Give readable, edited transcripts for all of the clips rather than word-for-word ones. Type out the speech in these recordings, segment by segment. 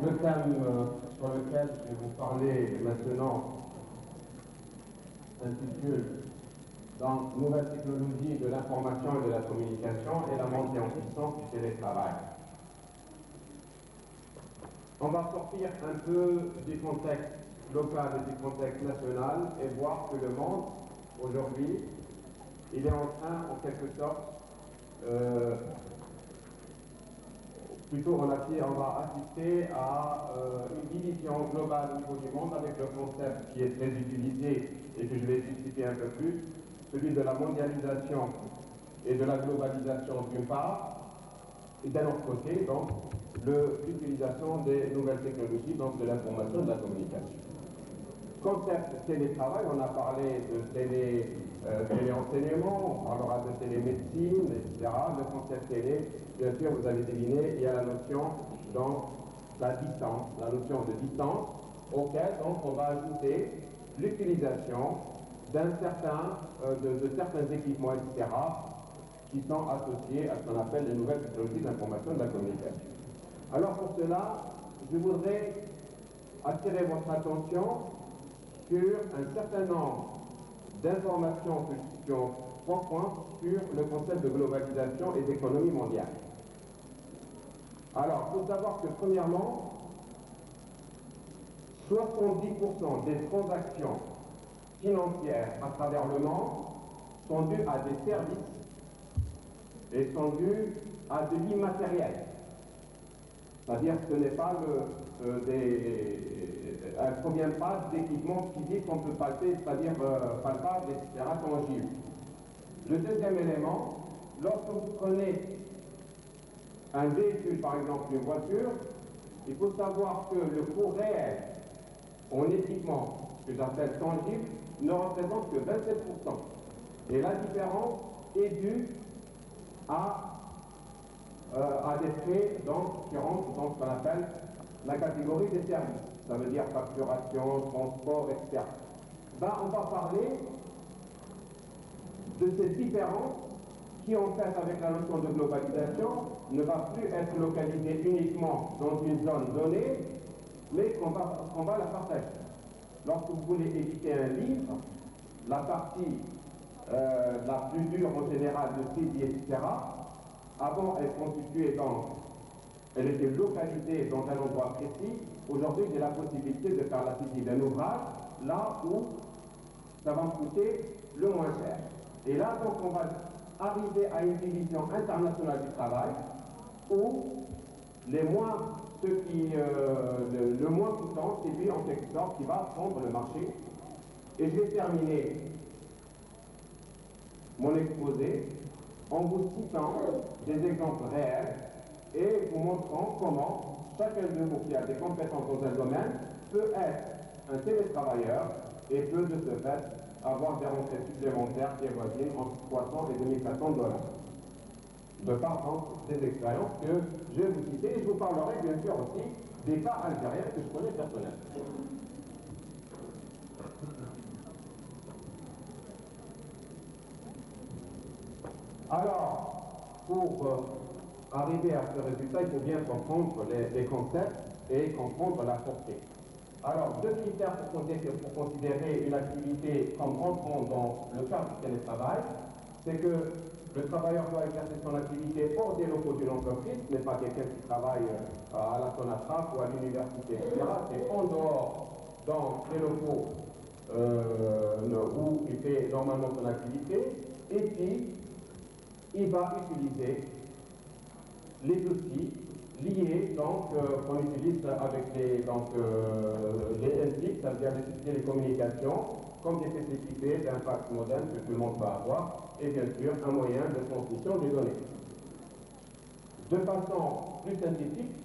Le thème sur lequel je vais vous parler maintenant s'intitule dans Nouvelles technologies de l'information et de la communication et la montée en puissance du télétravail. On va sortir un peu du contexte local et du contexte national et voir que le monde, aujourd'hui, il est en train, en quelque sorte, plutôt on va assister à une division globale au niveau du monde avec le concept qui est très utilisé et que je vais justifier un peu plus, celui de la mondialisation et de la globalisation d'une part, et d'un autre côté, donc, l'utilisation des nouvelles technologies, donc de l'information et de la communication. Concept télétravail, on a parlé de téléenseignement, on parlera de télémédecine, etc. Le concept télé, bien sûr, vous avez deviné, il y a la notion, donc, la distance, la notion de distance, auquel, donc, on va ajouter l'utilisation de certains équipements, etc., qui sont associés à ce qu'on appelle les nouvelles technologies de l'information et de la communication. Alors, pour cela, je voudrais attirer votre attention sur un certain nombre d'informations qui ont 3 points sur le concept de globalisation et d'économie mondiale. Alors, il faut savoir que premièrement, 70% des transactions financières à travers le monde sont dues à des services et sont dues à de l'immatériel. C'est-à-dire que ce n'est pas elle ne provient pas d'équipements physiques qu'on peut palper, c'est-à-dire palpables, etc., tangibles. Le deuxième élément, lorsque vous prenez un véhicule, par exemple une voiture, il faut savoir que le coût réel en équipement, que j'appelle tangible, ne représente que 27%. Et la différence est due à des frais donc, qui rentrent dans ce qu'on appelle la catégorie des services. Ça veut dire facturation, transport, etc. On va parler de cette différence qui, en fait, avec la notion de globalisation, ne va plus être localisée uniquement dans une zone donnée, mais qu'on va la partager. Lorsque vous voulez éditer un livre, la partie la plus dure en général de saisie, etc., avant elle constituait elle était localisée dans un endroit précis. Aujourd'hui, j'ai la possibilité de faire la saisie d'un ouvrage là où ça va me coûter le moins cher. Et là, donc, on va arriver à une division internationale du travail où le moins coûtant, c'est lui, en quelque sorte, qui va prendre le marché. Et je vais terminer mon exposé en vous citant des exemples réels et vous montrant comment chacun de vous qui a des compétences dans un domaine peut être un télétravailleur et peut de ce fait avoir des rentrées supplémentaires qui avoisinent entre 300 et 2400 $. De par des expériences que je vais vous citer et je vous parlerai bien sûr aussi des cas algériens que je connais personnellement. Alors, pour arriver à ce résultat, il faut bien comprendre les concepts et comprendre la portée. Alors, 2 critères pour considérer une activité comme entrant dans le cadre du télétravail, c'est que le travailleur doit exercer son activité hors des locaux d'une entreprise, ce n'est pas quelqu'un qui travaille à la Sonatrach ou à l'université, etc. C'est en dehors, dans les locaux où il fait normalement son activité, et puis il va utiliser les outils liés qu'on utilise avec les NTIC, c'est-à-dire les télécommunications, comme des PCIP, d'un fax modem que tout le monde va avoir, et bien sûr un moyen de transmission des données. De façon plus scientifique,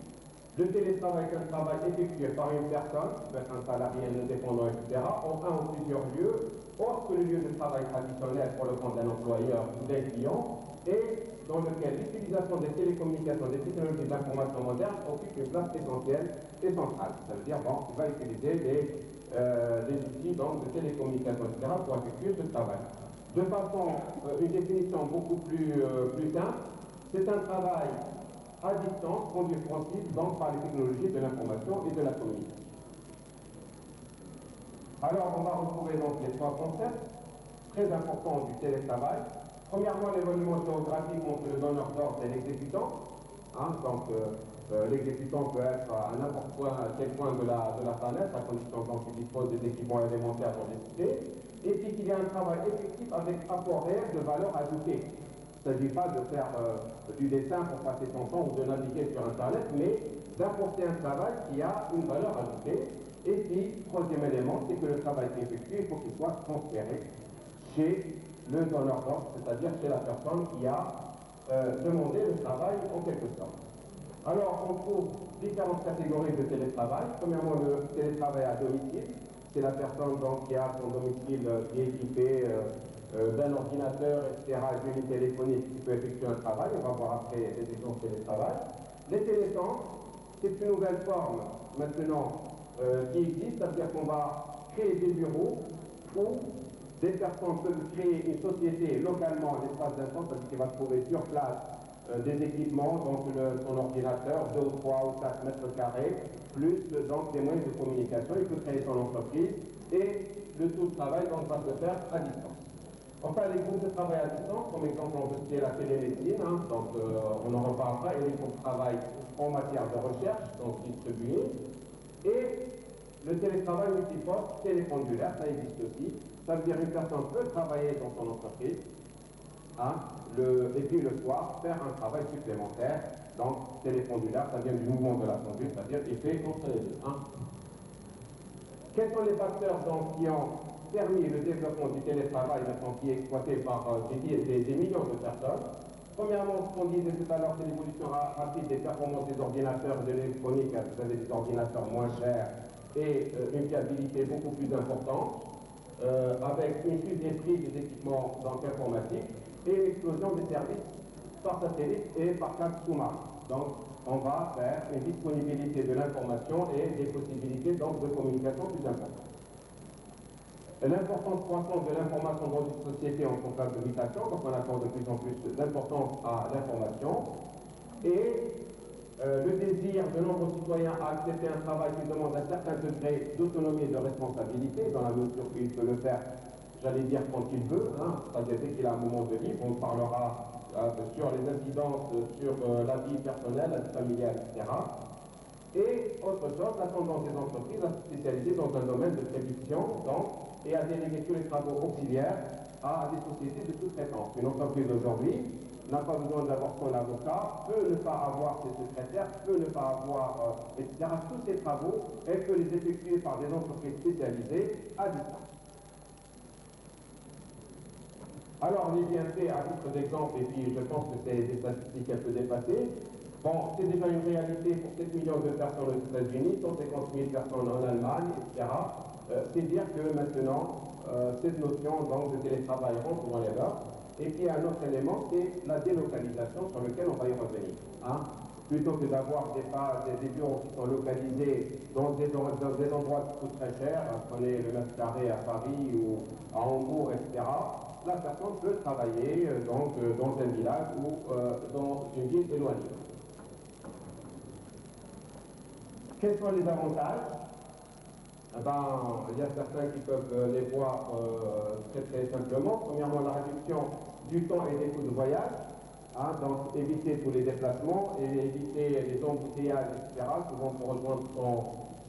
le télétravail est un travail effectué par une personne, peut être un salarié, un indépendant, etc., en un ou plusieurs lieux, hors que le lieu de travail traditionnel pour le compte d'un employeur ou d'un client, et dans lequel l'utilisation des télécommunications, des technologies de l'information moderne occupe une place essentielle et centrale. Ça veut dire, il va utiliser des outils de télécommunications, etc., pour effectuer ce travail. De façon, une définition beaucoup plus simple, c'est un travail à distance, conduite possible donc par les technologies de l'information et de la communication. Alors, on va retrouver donc les trois concepts très importants du télétravail. Premièrement, l'évolution géographique entre le donneur d'ordre et l'exécutant. L'exécutant peut être à n'importe quel point de la planète, à condition qu'il dispose des équipements élémentaires pour décider, et puis qu'il y a un travail effectif avec apport réel de valeur ajoutée. Il ne s'agit pas de faire du dessin pour passer son temps ou de naviguer sur Internet, mais d'apporter un travail qui a une valeur ajoutée. Et puis, troisième élément, c'est que le travail qui est effectué, il faut qu'il soit transféré chez le donneur d'ordre, c'est-à-dire chez la personne qui a demandé le travail en quelque sorte. Alors, on trouve différentes catégories de télétravail. Premièrement, le télétravail à domicile. C'est la personne donc, qui a son domicile qui est équipé d'un ordinateur, etc., d'une téléphonique qui peut effectuer un travail. On va voir après les exemples de télétravail. Les télécentres, c'est une nouvelle forme maintenant qui existe, c'est-à-dire qu'on va créer des bureaux où des personnes peuvent créer une société localement en l'espace d'un temps, c'est-à-dire qu'il va trouver sur place des équipements, donc son ordinateur, 2 ou 3 ou 4 mètres carrés, plus donc des moyens de communication. Il peut créer son entreprise et le tout travail donc, va se faire à distance. Enfin, les groupes de travail à distance, comme exemple, on peut citer la télémédecine, donc on en reparlera, et les groupes de travail en matière de recherche, donc distribués, et le télétravail multiposte télépondulaire, ça existe aussi. Ça veut dire qu'une personne peut travailler dans son entreprise, et puis le soir, faire un travail supplémentaire. Donc, télépondulaire, ça vient du mouvement de la conduite, c'est-à-dire qu'il fait entre les deux. Quels sont les facteurs donc, qui ont permis le développement du télétravail maintenant qui est exploité par des millions de personnes? Premièrement, ce qu'on disait tout à l'heure, c'est l'évolution rapide des performances des ordinateurs de l'électronique. Vous avez des ordinateurs moins chers et une fiabilité beaucoup plus importante, avec une chute des prix des équipements informatiques et l'explosion des services par satellite et par câble sous-marin. Donc, on va faire une disponibilité de l'information et des possibilités donc, de communication plus importantes. L'importance croissante de l'information dans une société en contexte de mutation, donc on accorde de plus en plus d'importance à l'information, et le désir de nombreux citoyens à accepter un travail qui demande un certain degré d'autonomie et de responsabilité, dans la mesure qu'il peut le faire, j'allais dire, quand il veut, c'est-à-dire dès qu'il a un moment de libre, on parlera sur les incidences sur la vie personnelle, la vie familiale, etc. Et autre chose, la tendance des entreprises à se spécialiser dans un domaine de prédiction, et à déléguer tous les travaux auxiliaires à des sociétés de sous-traitance. Une entreprise aujourd'hui n'a pas besoin d'avoir son avocat, peut ne pas avoir ses secrétaires, peut ne pas avoir, etc. Tous ces travaux, elle peut les effectuer par des entreprises spécialisées à distance. Alors, les bienfaits à titre d'exemple, et puis je pense que c'est des statistiques un peu dépassées. Bon, c'est déjà une réalité pour 7 millions de personnes aux États-Unis, 150 000 personnes en Allemagne, etc. C'est dire que maintenant, cette notion donc, de télétravail rentre dans les mœurs. Et puis un autre élément, c'est la délocalisation sur lequel on va y revenir. Plutôt que d'avoir des bureaux qui sont localisés dans des endroits qui coûtent très cher, prenez le mètre carré à Paris ou à Hambourg, etc., la personne peut travailler donc, dans un village ou dans une ville éloignée. Quels sont les avantages? Il y a certains qui peuvent les voir très simplement. Premièrement, la réduction du temps et des coûts de voyage, donc éviter tous les déplacements et éviter les embouteillages, etc. Souvent pour rejoindre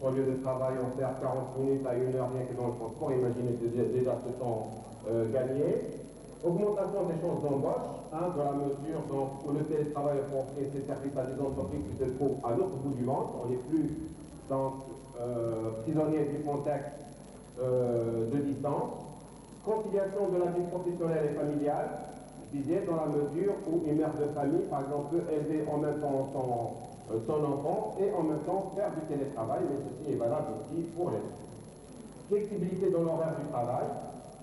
son lieu de travail, on perd 40 minutes à 1 heure rien que dans le transport. Imaginez déjà ce temps gagné. Augmentation des chances d'embauche, dans la mesure où le télétravail pour offrir ses services à des entreprises qui se trouvent à l'autre bout du monde. On n'est plus prisonnier du contexte de distance. Conciliation de la vie professionnelle et familiale, je disais, dans la mesure où une mère de famille, par exemple, peut élever en même temps son enfant et en même temps faire du télétravail, mais ceci est valable aussi pour les autres. Flexibilité dans l'horaire du travail.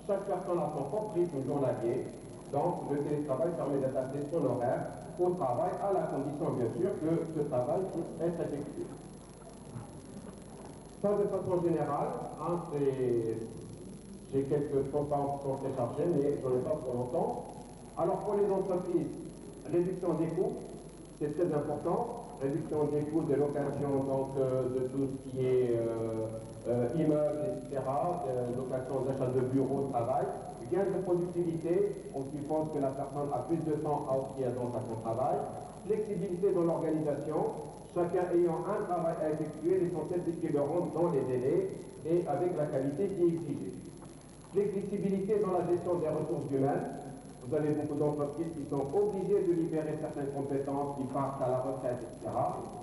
Chaque personne a son propre rythme journalier, donc le télétravail permet d'adapter son horaire au travail, à la condition bien sûr que ce travail puisse être effectué. Ça, de façon générale, j'ai quelques transparences qui sont très chargées, mais je n'en ai pas pour longtemps. Alors pour les entreprises, réduction des coûts, c'est très important. Réduction des coûts de location, donc de tout ce qui est immeubles, etc., location d'achat de bureaux, de travail. Gain de productivité, on suppose que la personne a plus de temps à offrir donc à son travail. Flexibilité dans l'organisation, chacun ayant un travail à effectuer, l'essentiel c'est qu'il le rende dans les délais et avec la qualité qui est exigée. Flexibilité dans la gestion des ressources humaines. Vous avez beaucoup d'entreprises qui sont obligées de libérer certaines compétences, qui partent à la retraite, etc.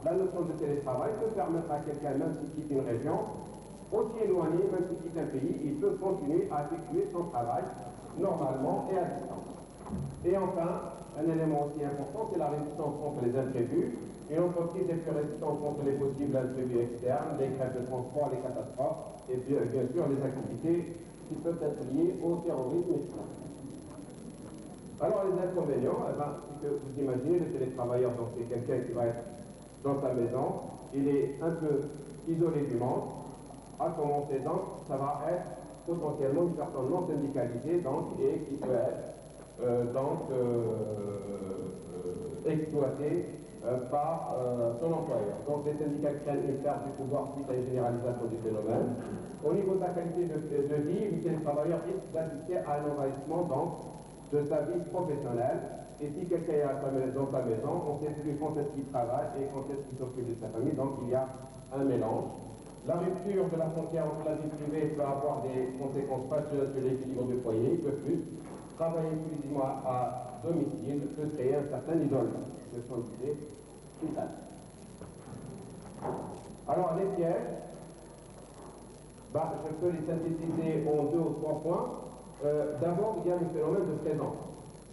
La notion de télétravail peut permettre à quelqu'un, même s'il quitte une région, aussi éloigné, même s'il quitte un pays, il peut continuer à effectuer son travail normalement et à distance. Et enfin, un élément aussi important, c'est la résistance contre les imprévus. Une entreprise est plus résistante contre les possibles imprévus externes, les grèves de transport, les catastrophes, et bien sûr les activités qui peuvent être liées au terrorisme externe. Alors les inconvénients, c'est que vous imaginez le télétravailleur, donc c'est quelqu'un qui va être dans sa maison, il est un peu isolé du monde, à commencer donc, ça va être potentiellement une personne non syndicalisée donc, et qui peut être exploité par son employeur. Donc les syndicats craignent une perte du pouvoir suite à une généralisation du phénomène. Au niveau de la qualité de vie, le télétravailleur risque d'assister à un envahissement donc, de sa vie professionnelle. Et si quelqu'un est dans sa maison, on ne sait plus quand est-ce qu'il travaille et quand est-ce qu'il s'occupe de sa famille, donc il y a un mélange. La rupture de la frontière entre la vie privée peut avoir des conséquences fâcheuses sur l'équilibre du foyer. De plus, travailler exclusivement à domicile peut créer un certain isolement. Ce sont des idées vitales. Alors, les pièges, je peux les synthétiser en 2 ou 3 points. D'abord, il y a le phénomène de présence.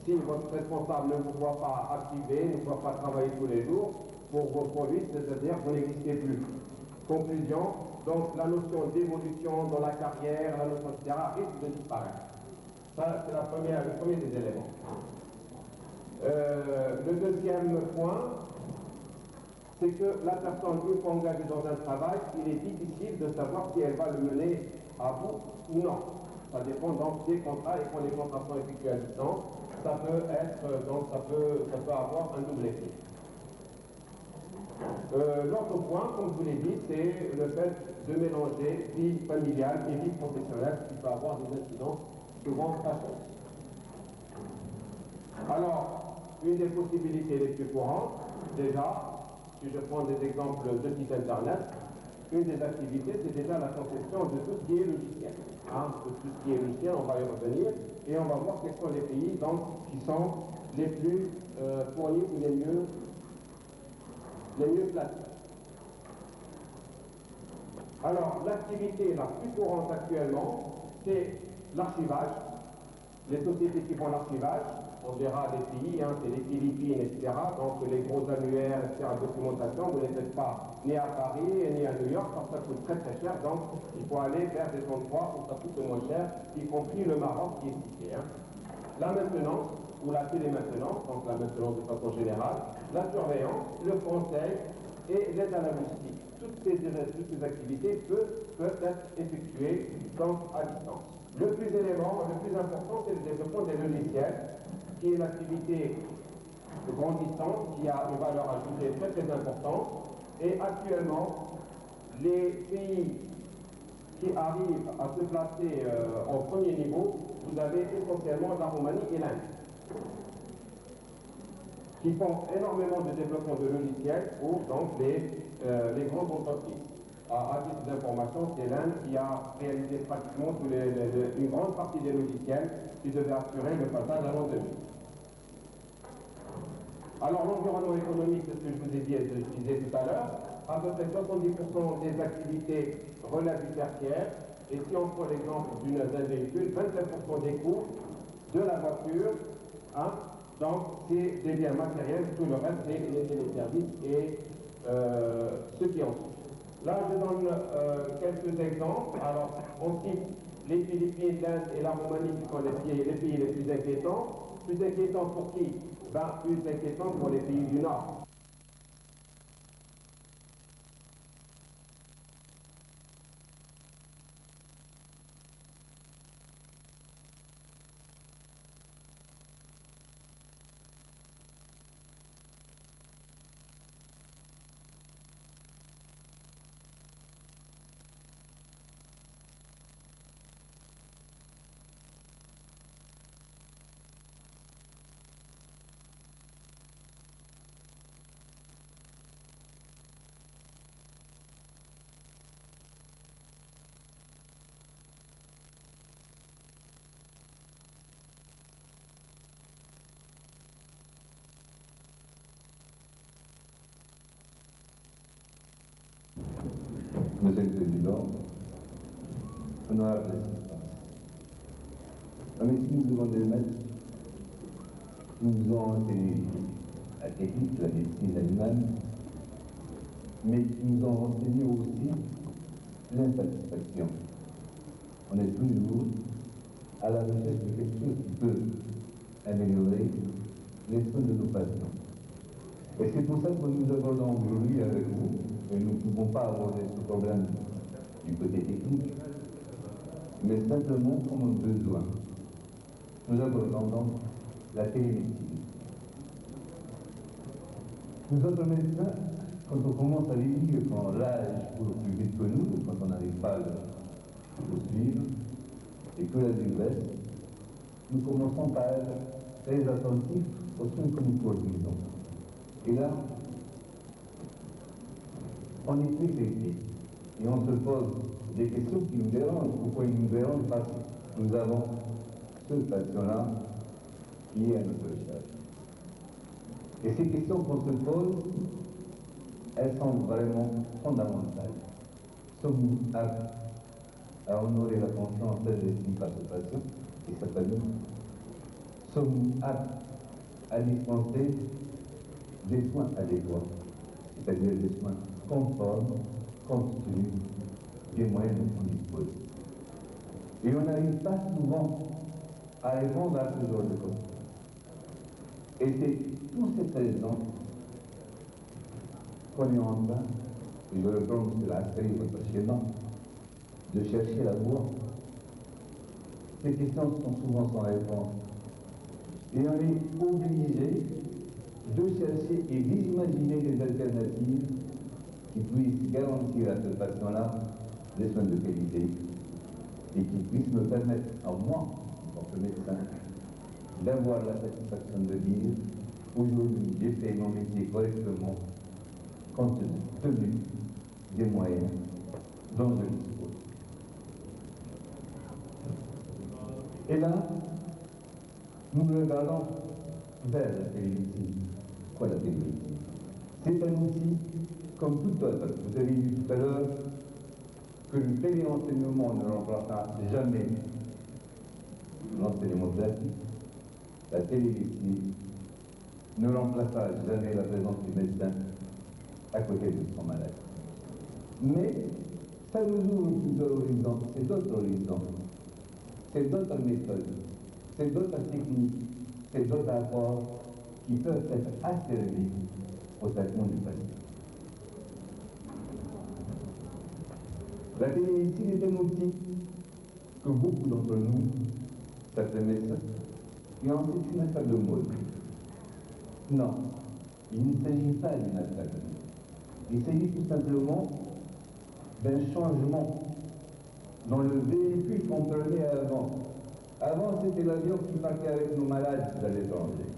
Si votre responsable ne vous voit pas activer, ne vous voit pas travailler tous les jours, pour vos produits, c'est-à-dire que vous n'existez plus. Conclusion, donc la notion d'évolution dans la carrière, la notion etc. risque de disparaître. Ça, c'est le premier des éléments. Le deuxième point, c'est que la personne, une fois engagée dans un travail, il est difficile de savoir si elle va le mener à bout ou non. Ça dépend donc des contrats, et quand les contrats sont effectués à distance, ça peut être, donc ça peut avoir un double effet. L'autre point, comme je vous l'ai dit, c'est le fait de mélanger vie familiale et vie professionnelle, qui peut avoir des incidences souvent fâcheuses. Alors, une des possibilités les plus courantes, déjà, si je prends des exemples de sites internet, une des activités, c'est déjà la conception de tout ce qui est logiciel. De tout ce qui est logiciel, on va y revenir, et on va voir quels sont les pays donc, qui sont les plus fournis ou les mieux placés. Alors, l'activité la plus courante actuellement, c'est l'archivage. Les sociétés qui font l'archivage, on verra des pays, c'est les Philippines, etc. Donc les gros annuaires, etc. Documentation, vous n'êtes pas ni à Paris ni à New York, parce que ça coûte très très cher. Donc il faut aller vers des endroits où ça coûte moins cher, y compris le Maroc qui est cité. La maintenance, ou la télémaintenance, donc la maintenance de façon générale, la surveillance, le conseil et l'aide à la logistique. Toutes ces activités peuvent être effectuées donc à distance. Le plus important, c'est le développement des logiciels, qui est une activité de grande distance, qui a une valeur ajoutée très très importante. Et actuellement, les pays qui arrivent à se placer en premier niveau, vous avez essentiellement la Roumanie et l'Inde, qui font énormément de développement de logiciels pour donc les grandes entreprises. À titre d'information, c'est l'Inde qui a réalisé pratiquement une grande partie des logiciels qui devaient assurer le passage à l'an 2000. Alors l'environnement économique, c'est ce que je vous ai dit et je disais tout à l'heure, à peu près 70% des activités relèvent du tertiaire, et si on prend l'exemple d'un véhicule, 27% des coûts de la voiture, donc c'est des biens matériels, tout le reste c'est les services et ce qui en suit. Là je donne quelques exemples. Alors on cite les Philippines, l'Inde et la Roumanie qui sont les pays les plus inquiétants. Plus inquiétants pour qui? Plus inquiétants pour les pays du Nord. Monsieur le Président, honorable assistance, la médecine secondaire maître nous ont enseigné la technique, la médecine elle-même, mais qui nous ont enseigné aussi l'insatisfaction. On est toujours à la recherche de quelque chose qui peut améliorer les soins de nos patients. Et c'est pour ça que nous abordons aujourd'hui avec vous, et nous ne pouvons pas aborder ce problème du côté technique, mais simplement comme un besoin. Nous abordons donc la télémédecine. Nous autres médecins, quand on commence à vieillir, quand l'âge court plus vite que nous, quand on n'arrive pas à le suivre, et que la vie reste, nous commençons par être très attentifs aux soins que nous produisons. Et là, on est plus critique et on se pose des questions qui nous dérangent. Pourquoi ils nous dérangent? Parce que nous avons ce patient-là qui est à notre charge. Et ces questions qu'on se pose, elles sont vraiment fondamentales. Sommes-nous aptes à honorer la confiance investie par ce patient et sa famille? Sommes-nous aptes à dispenser des soins adéquats, c'est-à-dire des soins conformes, compte tenu des moyens dont on dispose? Et on n'arrive pas souvent à répondre à ce genre de questions. Et c'est pour cette raison qu'on est en train, et je reprends M. Lascari, votre schéma, de chercher la voie. Ces questions sont souvent sans réponse. Et on est obligé de chercher et d'imaginer des alternatives qui puissent garantir à ce patient-là des soins de qualité et qui puissent me permettre, à moi, en tant que médecin, d'avoir la satisfaction de dire aujourd'hui j'ai fait mon métier correctement compte tenu des moyens dont je dispose. Et là, nous regardons vers la télémédecine. Quoi la télémédecine? C'est un outil comme tout autre. Vous avez dit tout à l'heure que le téléenseignement ne remplacera jamais l'enseignement classique. La télémédecine ne remplacera jamais la présence du médecin à côté de son malade. Mais ça nous ouvre plusieurs horizons, c'est d'autres horizons, c'est d'autres méthodes, c'est d'autres techniques, c'est d'autres apports qui peuvent être asservis au traitement du patient. La télémédecine est un outil que beaucoup d'entre nous, certains médecins, et ensuite une affaire de mode. Non, il ne s'agit pas d'une affaire de mode. Il s'agit tout simplement d'un changement dans le véhicule qu'on prenait avant. Avant, c'était l'avion qui partait avec nos malades à l'étranger.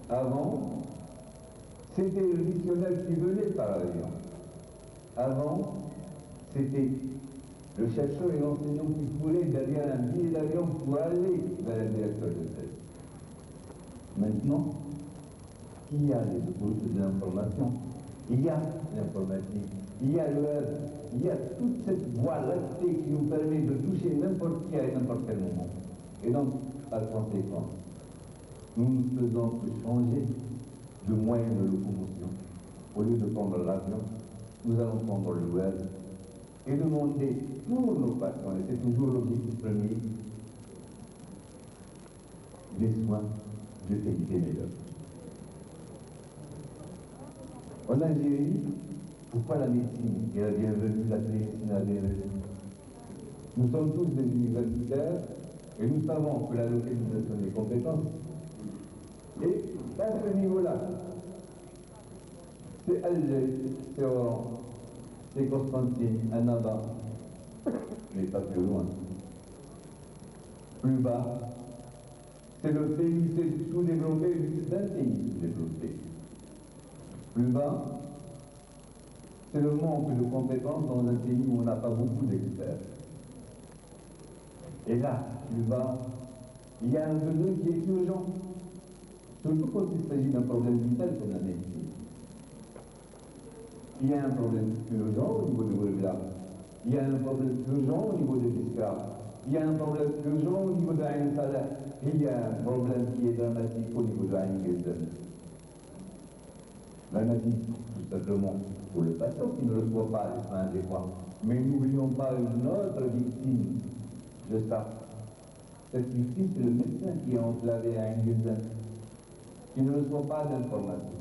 Avant, c'était le missionnaire qui venait par avion. Avant, c'était le chercheur et l'enseignant qui couraient derrière un billet d'avion pour aller vers un directeur de thèse. Maintenant, il y a les outils de l'information, il y a l'informatique, il y a le web, il y a toute cette voie lactée qui nous permet de toucher n'importe qui à n'importe quel moment. Et donc, par conséquent, nous ne faisons que changer de moyen de locomotion. Au lieu de prendre l'avion, nous allons prendre le web et demander pour nos patients, et c'est toujours l'objectif premier, des soins de qualité meilleure. En Algérie, pourquoi la médecine est la bienvenue, la télémédecine est la bienvenue? Nous sommes tous des universitaires et nous savons que la localisation des compétences est à ce niveau-là. C'est Alger, c'est Oran, c'est Constantine, Annaba, mais pas plus loin. Plus bas, c'est le pays sous-développé d'un pays sous-développé. Plus bas, c'est le manque de compétences dans un pays où on n'a pas beaucoup d'experts. Et là, plus bas, il y a un besoin qui est urgent, surtout quand il s'agit d'un problème vital comme la médecine. Il y a un problème urgent au niveau du Bolivia. Il y a un problème urgent au niveau des esclaves. Il y a un problème urgent au niveau de Ain Salah. Il y a un problème qui est dramatique au niveau de Ain Gezen. Dramatique, tout simplement, pour le patient qui ne reçoit pas les soins adéquats. Mais n'oublions pas une autre victime de ça. Cette victime, c'est le médecin qui est enclavé à Ain Gezen, qui ne reçoit pas d'informations,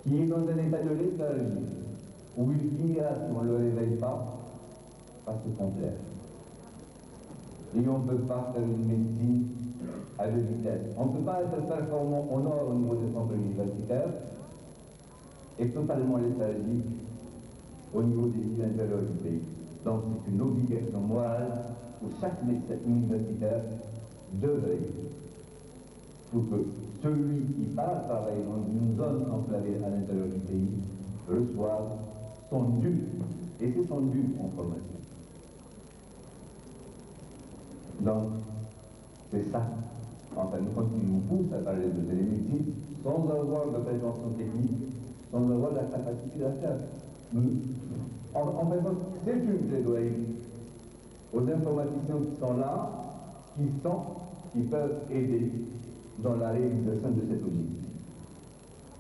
qui est dans un état de léthargie, où il finira, si on ne le réveille pas, par se complaire. Et on ne peut pas faire une médecine à deux vitesses. On ne peut pas être performant au nord au niveau des centres universitaires et totalement léthargique au niveau des villes intérieures du pays. Donc c'est une obligation morale pour chaque médecin universitaire d'œuvrer pour que celui qui part travailler dans une zone enclavée à l'intérieur du pays reçoive son dû, et c'est son dû en formation. Donc, c'est ça. Enfin, quand il nous pousse à parler de télémédecine, sans avoir de prétention technique, sans avoir la capacité de la faire. En fait, c'est une plaidoyerie aux informaticiens qui sont là, qui peuvent aider dans la réalisation de cette objectif.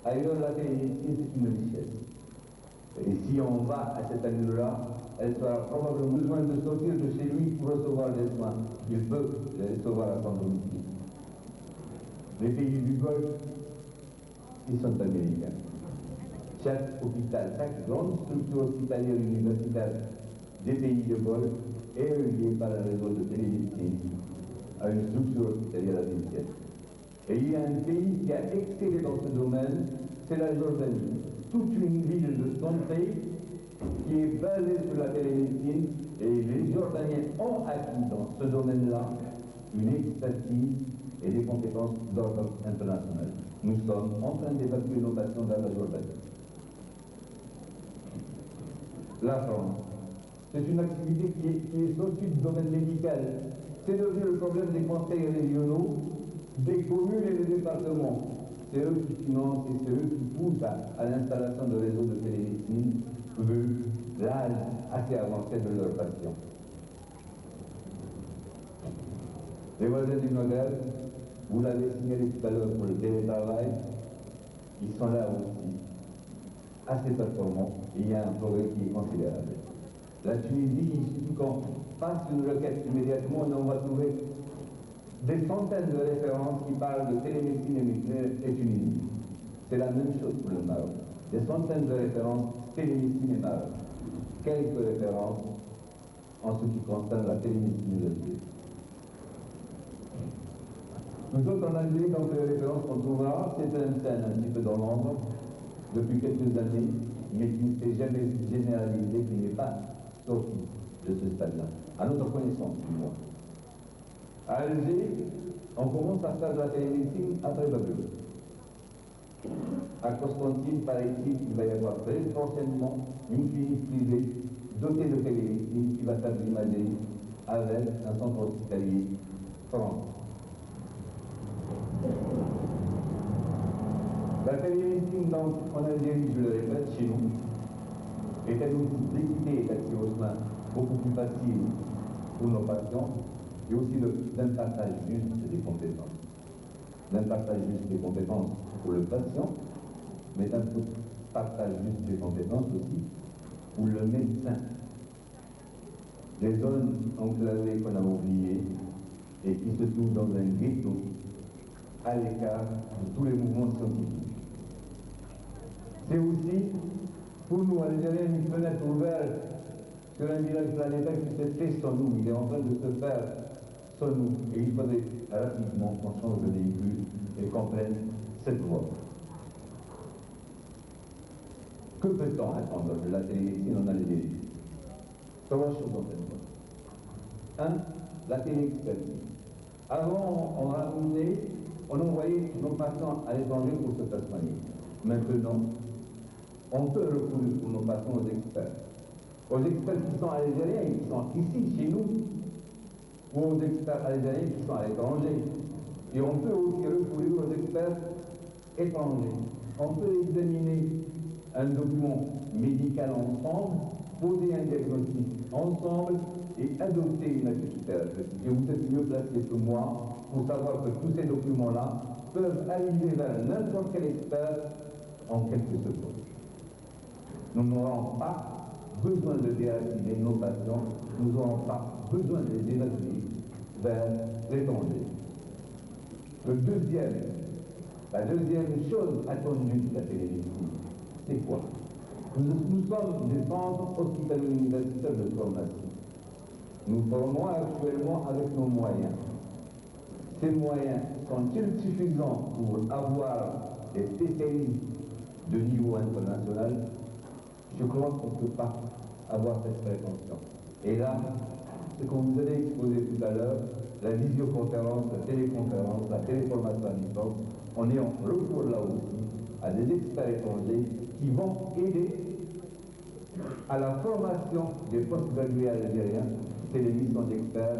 Ailleurs, la télémédecine, c'est une richesse. Et si on va à cet angle-là, elle sera probablement besoin de sortir de chez lui pour recevoir des soins. Il peut les recevoir à son domicile. Les pays du Golfe, ils sont américains. Chaque hôpital, chaque grande structure hospitalière universitaire des pays du Golfe est reliée par un réseau de télémédecine à une structure hospitalière américaine. Et il y a un pays qui a excellé dans ce domaine, c'est la Jordanie. Toute une ville de santé qui est basée sur la télémédecine, et les Jordaniens ont acquis dans ce domaine-là une expertise et des compétences d'ordre international. Nous sommes en train d'évacuer nos patients vers la Jordanie. La France, c'est une activité qui est sortie du domaine médical. C'est devenu le problème des conseils régionaux, des communes et des départements. C'est eux qui financent et c'est eux qui poussent à l'installation de réseaux de télémédecine vu l'âge assez avancé de leurs patients. Les voisins du Maghreb, vous l'avez signalé tout à l'heure pour le télétravail, ils sont là aussi, assez performants, et il y a un progrès qui est considérable. La Tunisie, il suffit qu'on fasse une requête immédiatement et on va trouver des centaines de références qui parlent de télémédecine et Tunisie. C'est la même chose pour le Maroc. Des centaines de références télémédecine et Maroc. Quelques références en ce qui concerne la télémédecine de l'Algérie. Nous autres en Algérie, donc les références qu'on trouvera, c'est un scène un petit peu dans l'ombre depuis quelques années, mais qui ne s'est jamais généralisé, qui n'est pas sorti de ce stade-là, à notre connaissance du moins. À Alger, on commence à faire de la télémédecine après Babylone. À Constantine, paraît-il, il va y avoir très prochainement une clinique privée dotée de télémédecine qui va faire de l'imagerie avec un centre hospitalier français. La télémédecine, donc, en Algérie, je le répète, chez nous, est un outil d'équité et d'accès aux soins beaucoup plus facile pour nos patients et aussi d'un partage juste des compétences. D'un partage juste des compétences pour le patient, mais d'un partage juste des compétences aussi pour le médecin. Les zones enclavées qu'on a oubliées et qui se trouvent dans un ghetto à l'écart de tous les mouvements scientifiques. C'est aussi, pour nous, Algériens, une fenêtre ouverte sur un village planétaire qui s'est fait sans nous. Il est en train de se faire sans nous. Et il faudrait rapidement qu'on change de véhicule et qu'on prenne cette voie. Que peut-on attendre de la télémédecine en Algérie? Trois choses en fait. Un, la téléexpertise. Avant, on envoyait nos patients à l'étranger pour se faire soigner. Maintenant, on peut recourir pour nos patients aux experts. Aux experts qui sont algériens et qui sont ici, chez nous, ou aux experts algériens qui sont à l'étranger. Et on peut aussi recourir aux experts étrangers. On peut examiner un document médical ensemble, poser un diagnostic ensemble et adopter une attitude thérapeutique. Et vous êtes mieux placé que moi pour savoir que tous ces documents-là peuvent aller vers n'importe quel expert en quelques secondes. Nous n'aurons pas besoin de déraciner nos patients, nous n'aurons pas besoin de les évacuer vers l'étranger. La deuxième chose attendue de la télémédecine, c'est quoi? Nous sommes des centres hospitalo-universitaires de formation. Nous formons actuellement avec nos moyens. Ces moyens sont-ils suffisants pour avoir des spécialistes de niveau international? Je crois qu'on ne peut pas avoir cette prétention. Et là, ce que vous avez exposé tout à l'heure, la visioconférence, la téléconférence, la téléformation à distance, on est en recours là aussi à des experts étrangers qui vont aider à la formation des post-gradués algériens. C'est les missions d'experts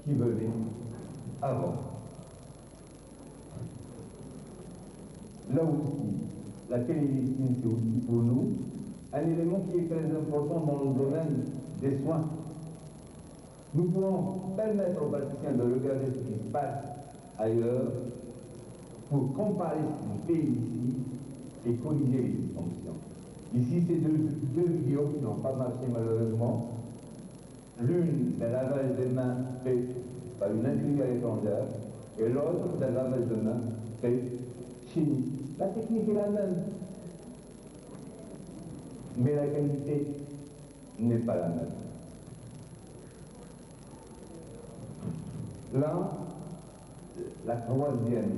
qui venaient avant. Là aussi, la télémédecine, c'est aussi pour nous un élément qui est très important dans le domaine des soins. Nous pouvons permettre aux praticiens de regarder ce qui se passe ailleurs pour comparer ce qui fait ici et corriger les dysfonctions. Ici, c'est deux vidéos qui n'ont pas marché malheureusement. L'une d'un lavage des mains fait par une infirmière étrangère et l'autre d'un lavage de mains fait chez nous. La technique est la même, mais la qualité n'est pas la même. Là, la quatrième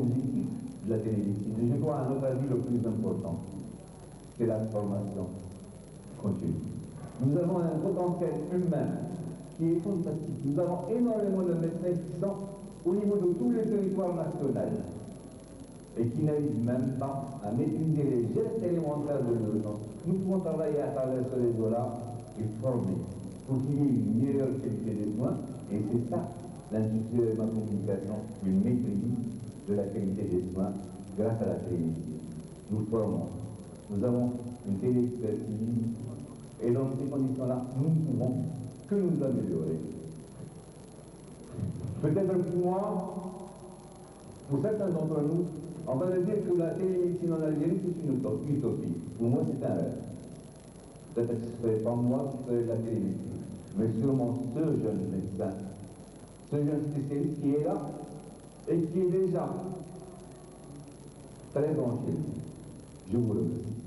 objectif de la télémédecine, et je crois à notre avis le plus important, c'est la formation continue. Nous avons un potentiel humain qui est fantastique. Nous avons énormément de médecins qui sont au niveau de tous les territoires nationaux et qui n'arrivent même pas à maîtriser les gestes élémentaires de l'urgence. Nous pouvons travailler à travers ce réseau-là et former pour qu'il y ait une meilleure qualité des soins, et c'est ça l'intitulé de ma communication, une maîtrise de la qualité des soins grâce à la télémédecine. Nous formons, nous avons une téléexpertise, et dans ces conditions-là, nous ne pouvons que nous améliorer. Peut-être pour moi, pour certains d'entre nous, on va me dire que la télémédecine en Algérie, c'est une utopie. Pour moi, c'est un rêve. Peut-être que ce ne serait pas moi qui ferais de la télémédecine, mais sûrement ce jeune médecin, ce jeune spécialiste qui est là et qui est déjà très bon chez lui. Je vous remercie.